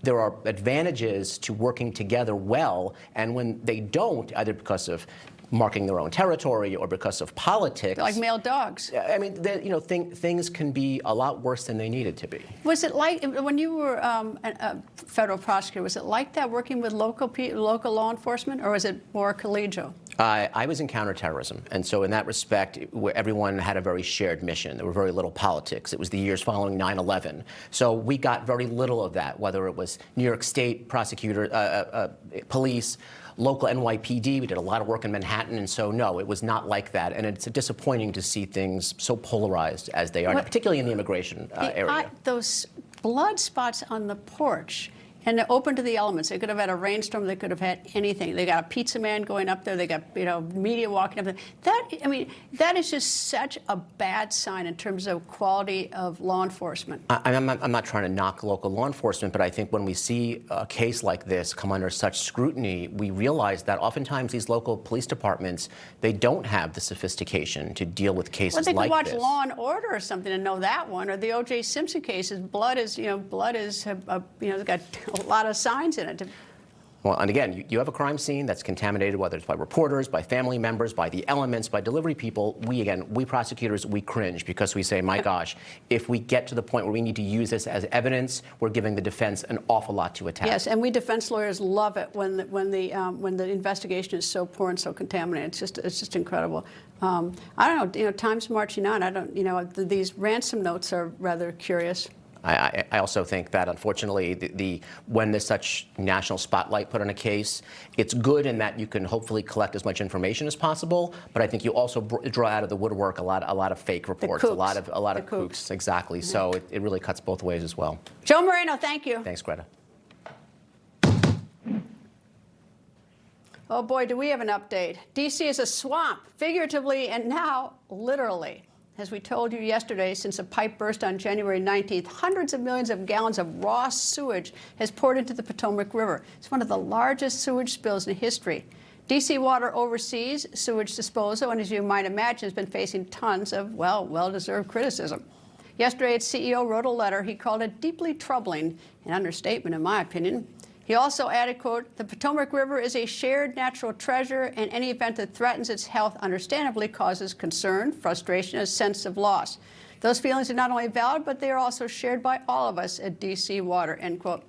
there are advantages to working together well. And when they don't, either because of marking their own territory or because of politics. Like male dogs. I mean, things can be a lot worse than they needed to be. Was it like, when you were a federal prosecutor, was it like that working with local law enforcement, or was it more collegial? I was in counterterrorism, and so in that respect, everyone had a very shared mission. There were very little politics. It was the years following 9/11. So we got very little of that, whether it was New York State prosecutor, police, local NYPD. We did a lot of work in Manhattan, and so no, it was not like that. And it's disappointing to see things so polarized as they are, particularly in the immigration area. Those blood spots on the porch, and they're open to the elements. They could have had a rainstorm. They could have had anything. They got a pizza man going up there. They got media walking up there. That is just such a bad sign in terms of quality of law enforcement. I'm not trying to knock local law enforcement, but I think when we see a case like this come under such scrutiny, we realize that oftentimes these local police departments, they don't have the sophistication to deal with cases like this. Well, they could watch Law and Order or something and know that one, or the O.J. Simpson cases. Blood is got a lot of signs in it. Well, and again, you have a crime scene that's contaminated, whether it's by reporters, by family members, by the elements, by delivery people. We prosecutors, we cringe because we say, my gosh, if we get to the point where we need to use this as evidence, we're giving the defense an awful lot to attack. Yes, and we defense lawyers love it when the investigation is so poor and so contaminated. It's just incredible. I don't know. Time's marching on. These ransom notes are rather curious. I also think that, unfortunately, when there's such national spotlight put on a case, it's good in that you can hopefully collect as much information as possible. But I think you also draw out of the woodwork a lot of fake reports, a lot of kooks. Exactly. Mm-hmm. So it really cuts both ways as well. Joe Moreno, thank you. Thanks, Greta. Oh boy, do we have an update. D.C. is a swamp, figuratively and now literally. As we told you yesterday, since a pipe burst on January 19th, hundreds of millions of gallons of raw sewage has poured into the Potomac River. It's one of the largest sewage spills in history. D.C. Water oversees sewage disposal, and as you might imagine, has been facing tons of, well-deserved criticism. Yesterday, its CEO wrote a letter. He called it deeply troubling, an understatement in my opinion. He also added, quote, "The Potomac River is a shared natural treasure, and any event that threatens its health understandably causes concern, frustration, and a sense of loss. Those feelings are not only valid, but they are also shared by all of us at D.C. Water," end quote.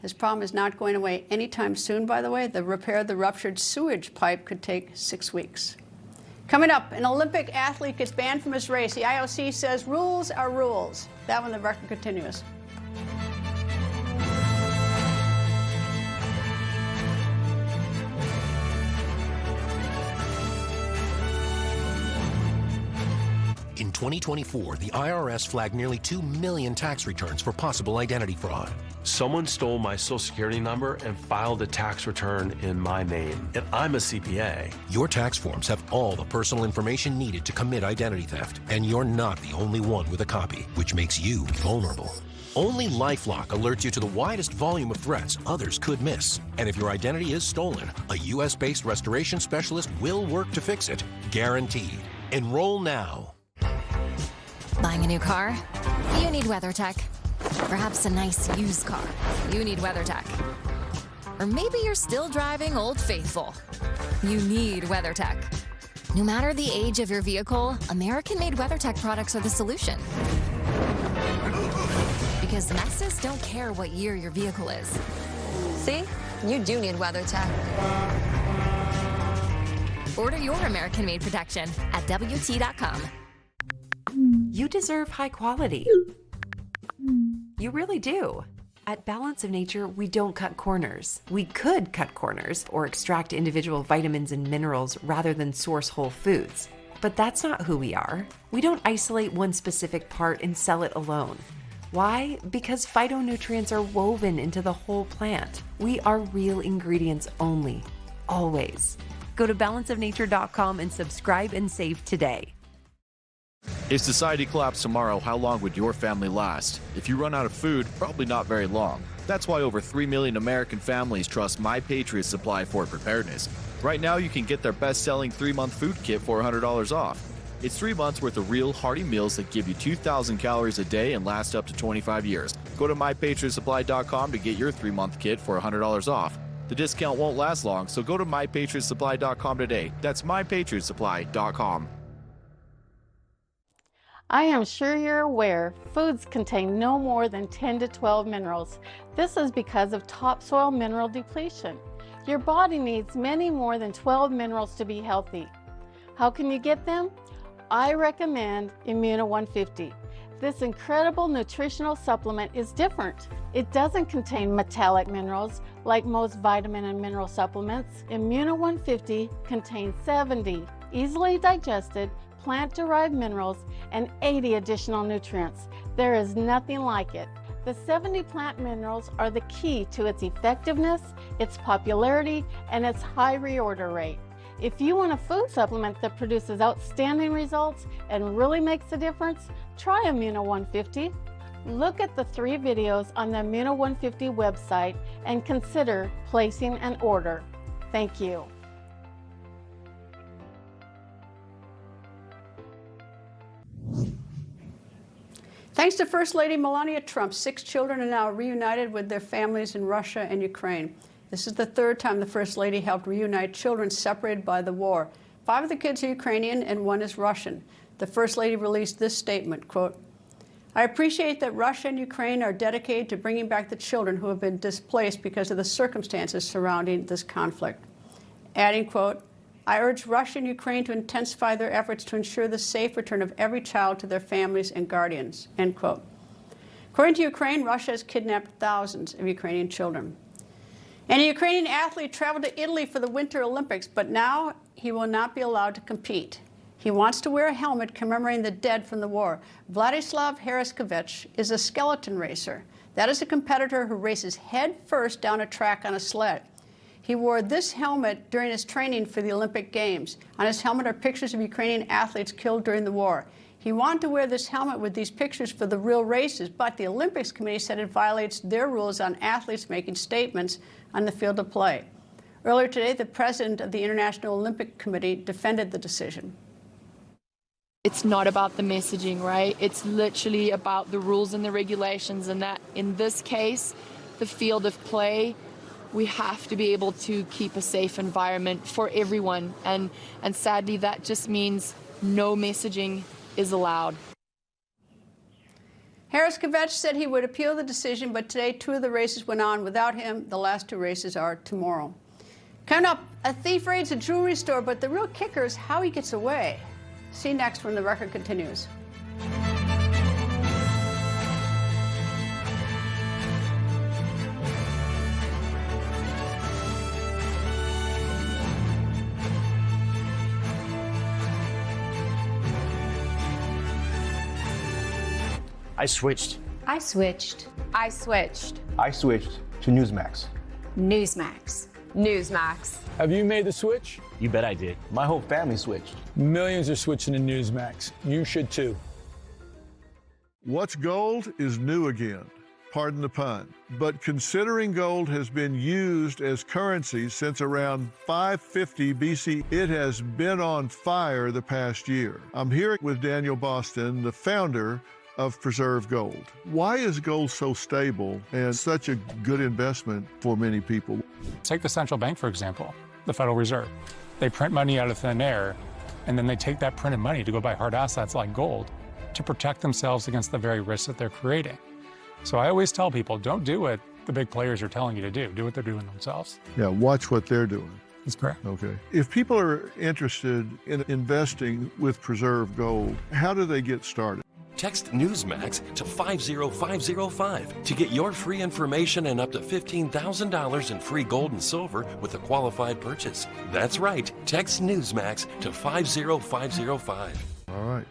This problem is not going away anytime soon, by the way. The repair of the ruptured sewage pipe could take 6 weeks. Coming up, an Olympic athlete gets banned from his race. The IOC says rules are rules. That one, the record continues. In 2024, the IRS flagged nearly 2 million tax returns for possible identity fraud. Someone stole my Social Security number and filed a tax return in my name, and I'm a CPA. Your tax forms have all the personal information needed to commit identity theft, and you're not the only one with a copy, which makes you vulnerable. Only LifeLock alerts you to the widest volume of threats others could miss. And if your identity is stolen, a U.S.-based restoration specialist will work to fix it, guaranteed. Enroll now. Buying a new car? You need WeatherTech. Perhaps a nice used car? You need WeatherTech. Or maybe you're still driving Old Faithful. you need WeatherTech. No matter the age of your vehicle, American-made WeatherTech products are the solution. Because messes don't care what year your vehicle is. See? You do need WeatherTech. Order your American-made protection at WT.com. You deserve high quality. You really do. At Balance of Nature, we don't cut corners. We could cut corners or extract individual vitamins and minerals rather than source whole foods. But that's not who we are. We don't isolate one specific part and sell it alone. Why? Because phytonutrients are woven into the whole plant. We are real ingredients only, always. Go to balanceofnature.com and subscribe and save today. If society collapsed tomorrow, how long would your family last? If you run out of food, probably not very long. That's why over 3 million American families trust My Patriot Supply for preparedness. Right now, you can get their best-selling 3-month food kit for $100 off. It's 3 months worth of real, hearty meals that give you 2,000 calories a day and last up to 25 years. Go to MyPatriotSupply.com to get your 3-month kit for $100 off. The discount won't last long, so go to MyPatriotSupply.com today. That's MyPatriotSupply.com. I am sure you're aware foods contain no more than 10 to 12 minerals. This is because of topsoil mineral depletion. Your body needs many more than 12 minerals to be healthy. How can you get them? I recommend Immuno 150. This incredible nutritional supplement is different. It doesn't contain metallic minerals like most vitamin and mineral supplements. Immuno 150 contains 70 easily digested plant-derived minerals and 80 additional nutrients. There is nothing like it. The 70 plant minerals are the key to its effectiveness, its popularity, and its high reorder rate. If you want a food supplement that produces outstanding results and really makes a difference, try Immuno 150. Look at the 3 videos on the Immuno 150 website and consider placing an order. Thank you. Thanks to First Lady Melania Trump, 6 children are now reunited with their families in Russia and Ukraine. This is the 3rd time the First Lady helped reunite children separated by the war. 5 of the kids are Ukrainian and 1 is Russian. The First Lady released this statement, quote, "I appreciate that Russia and Ukraine are dedicated to bringing back the children who have been displaced because of the circumstances surrounding this conflict." Adding, quote, "I urge Russia and Ukraine to intensify their efforts to ensure the safe return of every child to their families and guardians," end quote. According to Ukraine, Russia has kidnapped thousands of Ukrainian children. And a Ukrainian athlete traveled to Italy for the Winter Olympics, but now he will not be allowed to compete. He wants to wear a helmet commemorating the dead from the war. Vladislav Heraskovich is a skeleton racer. That is a competitor who races head first down a track on a sled. He wore this helmet during his training for the Olympic Games. On his helmet are pictures of Ukrainian athletes killed during the war. He wanted to wear this helmet with these pictures for the real races, but the Olympics Committee said it violates their rules on athletes making statements on the field of play. Earlier today, the president of the International Olympic Committee defended the decision. It's not about the messaging, right? It's literally about the rules and the regulations, and that in this case, the field of play, we have to be able to keep a safe environment for everyone. And sadly, that just means no messaging is allowed. Heraskovich said he would appeal the decision, but today 2 of the races went on without him. The last 2 races are tomorrow. Coming up, a thief raids a jewelry store, but the real kicker is how he gets away. See next when the record continues. I switched. I switched. I switched. I switched to Newsmax. Newsmax. Newsmax. Have you made the switch? You bet I did. My whole family switched. Millions are switching to Newsmax. You should too. What's gold is new again. Pardon the pun. But considering gold has been used as currency since around 550 BC, it has been on fire the past year. I'm here with Daniel Boston, the founder of Preserve Gold. Why is gold so stable and such a good investment for many people? Take the central bank, for example, the Federal Reserve. They print money out of thin air, and then they take that printed money to go buy hard assets like gold to protect themselves against the very risks that they're creating. So I always tell people, don't do what the big players are telling you to do. Do what they're doing themselves. Yeah, watch what they're doing. That's correct. Okay. If people are interested in investing with preserved gold, how do they get started? Text Newsmax to 50505 to get your free information and up to $15,000 in free gold and silver with a qualified purchase. That's right. Text Newsmax to 50505. All right.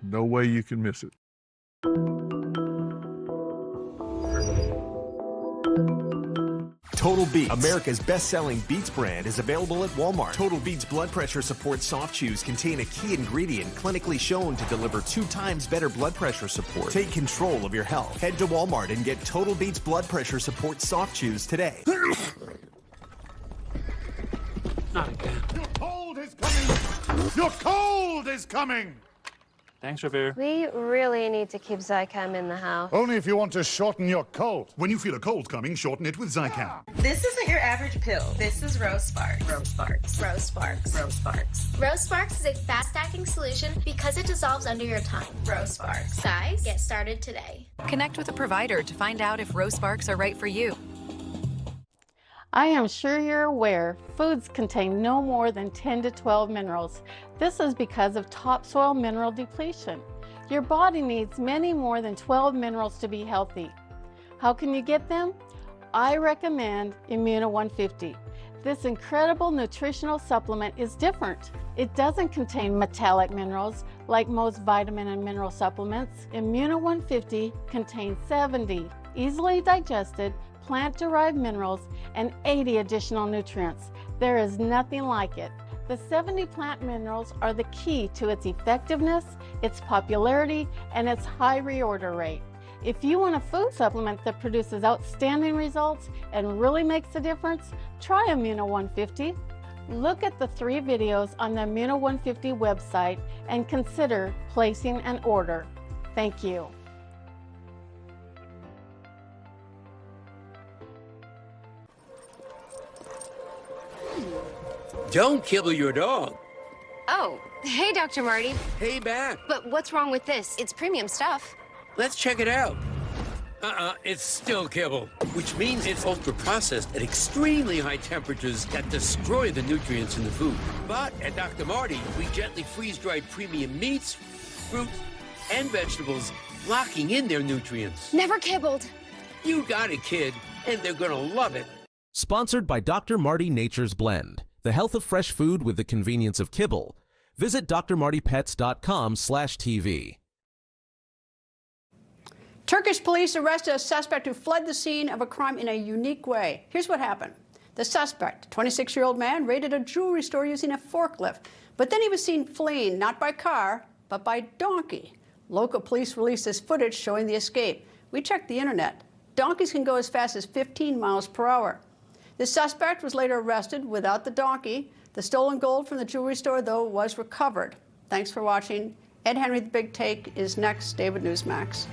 No way you can miss it. Total Beets, America's best-selling beets brand, is available at Walmart. Total Beets blood pressure support soft chews contain a key ingredient clinically shown to deliver 2 times better blood pressure support. Take control of your health. Head to Walmart and get Total Beets blood pressure support soft chews today. Not again. Your cold is coming! Your cold is coming! Thanks, Revere. We really need to keep Zycam in the house. Only if you want to shorten your cold. When you feel a cold coming, shorten it with Zycam. This isn't your average pill. This is Rose Sparks. Rose Sparks. Rose Sparks. Rose Sparks. Rose Sparks is a fast-acting solution because it dissolves under your tongue. Rose Sparks. Guys, get started today. Connect with a provider to find out if Rose Sparks are right for you. I am sure you're aware foods contain no more than 10 to 12 minerals. This is because of topsoil mineral depletion. Your body needs many more than 12 minerals to be healthy. How can you get them? I recommend Immuno 150. This incredible nutritional supplement is different. It doesn't contain metallic minerals like most vitamin and mineral supplements. Immuno 150 contains 70 easily digested plant-derived minerals and 80 additional nutrients. There is nothing like it. The 70 plant minerals are the key to its effectiveness, its popularity, and its high reorder rate. If you want a food supplement that produces outstanding results and really makes a difference, try Immuno 150. Look at the 3 videos on the Immuno 150 website and consider placing an order. Thank you. Don't kibble your dog. Oh, hey, Dr. Marty. Hey, back. But what's wrong with this? It's premium stuff. Let's check it out. It's still kibble, which means it's ultra-processed at extremely high temperatures that destroy the nutrients in the food. But at Dr. Marty, we gently freeze-dry premium meats, fruit, and vegetables, locking in their nutrients. Never kibbled. You got it, kid, and they're gonna love it. Sponsored by Dr. Marty Nature's Blend, the health of fresh food with the convenience of kibble. Visit drmartypets.com/TV. Turkish police arrested a suspect who fled the scene of a crime in a unique way. Here's what happened. The suspect, a 26-year-old man, raided a jewelry store using a forklift, but then he was seen fleeing, not by car, but by donkey. Local police released this footage showing the escape. We checked the internet. Donkeys can go as fast as 15 miles per hour. The suspect was later arrested without the donkey. The stolen gold from the jewelry store, though, was recovered. Thanks for watching. Ed Henry, The Big Take, is next. Stay with Newsmax.